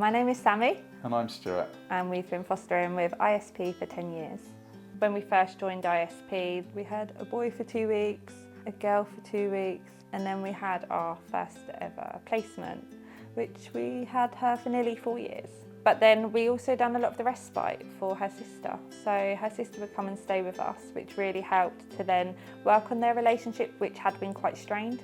My name is Sammy. And I'm Stuart. And we've been fostering with ISP for 10 years. When we first joined ISP, we had a boy for 2 weeks, a girl for 2 weeks, and then we had our first ever placement, which we had her for nearly 4 years. But then we also done a lot of the respite for her sister. So her sister would come and stay with us, which really helped to then work on their relationship, which had been quite strained.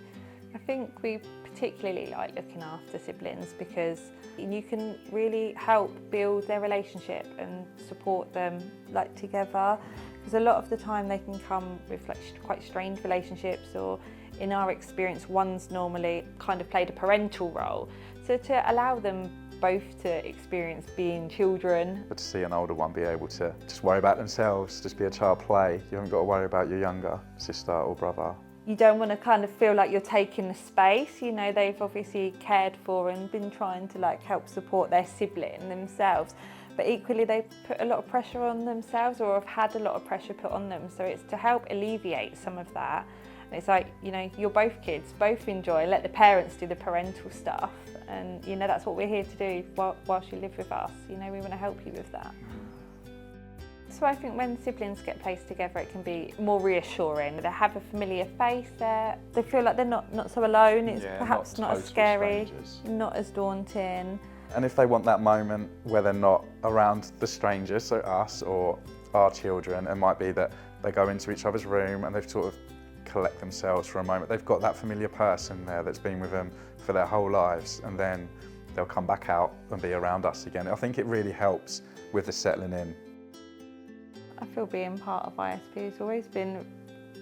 I think we particularly like looking after siblings because you can really help build their relationship and support them together. Because a lot of the time they can come with quite strained relationships, or in our experience, one's normally kind of played a parental role. So to allow them both to experience being children. But to see an older one be able to just worry about themselves, just be a child play. You haven't got to worry about your younger sister or brother. You don't want to kind of feel like you're taking the space. You know, they've obviously cared for and been trying to help support their sibling themselves. But equally they put a lot of pressure on themselves, or have had a lot of pressure put on them. So it's to help alleviate some of that. And it's like, you know, you're both kids, both enjoy, let the parents do the parental stuff. And, you know, that's what we're here to do whilst you live with us. You know, we want to help you with that. So I think when siblings get placed together, it can be more reassuring. They have a familiar face there. They feel like they're not so alone. It's perhaps not as scary, not as daunting. And if they want that moment where they're not around the strangers, so us or our children, it might be that they go into each other's room and they've sort of collect themselves for a moment. They've got that familiar person there that's been with them for their whole lives, and then they'll come back out and be around us again. I think it really helps with the settling in. I feel being part of ISP has always been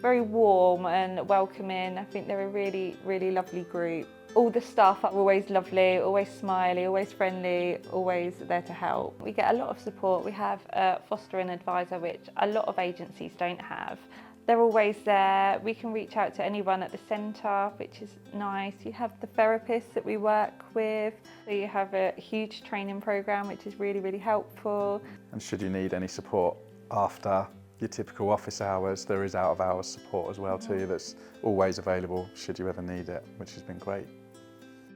very warm and welcoming. I think they're a really, really lovely group. All the staff are always lovely, always smiley, always friendly, always there to help. We get a lot of support. We have a fostering advisor, which a lot of agencies don't have. They're always there. We can reach out to anyone at the centre, which is nice. You have the therapists that we work with. So you have a huge training programme, which is really, really helpful. And should you need any support after your typical office hours, there is out of hours support as well too, that's always available should you ever need it, which has been great.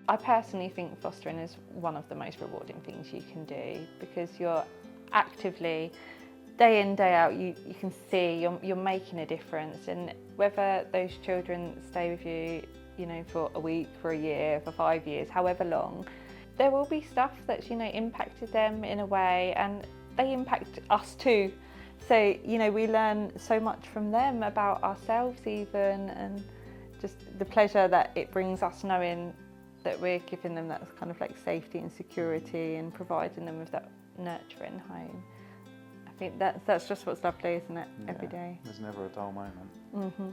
I personally think fostering is one of the most rewarding things you can do, because you're actively, day in, day out, you can see you're making a difference. And whether those children stay with you, you know, for a week, for a year, for 5 years, however long, there will be stuff that's, you know, impacted them in a way, and they impact us too. So, you know, we learn so much from them about ourselves even, and just the pleasure that it brings us knowing that we're giving them that kind of safety and security and providing them with that nurturing home. I think that's just what's lovely, isn't it? Every day. There's never a dull moment. Mm-hmm.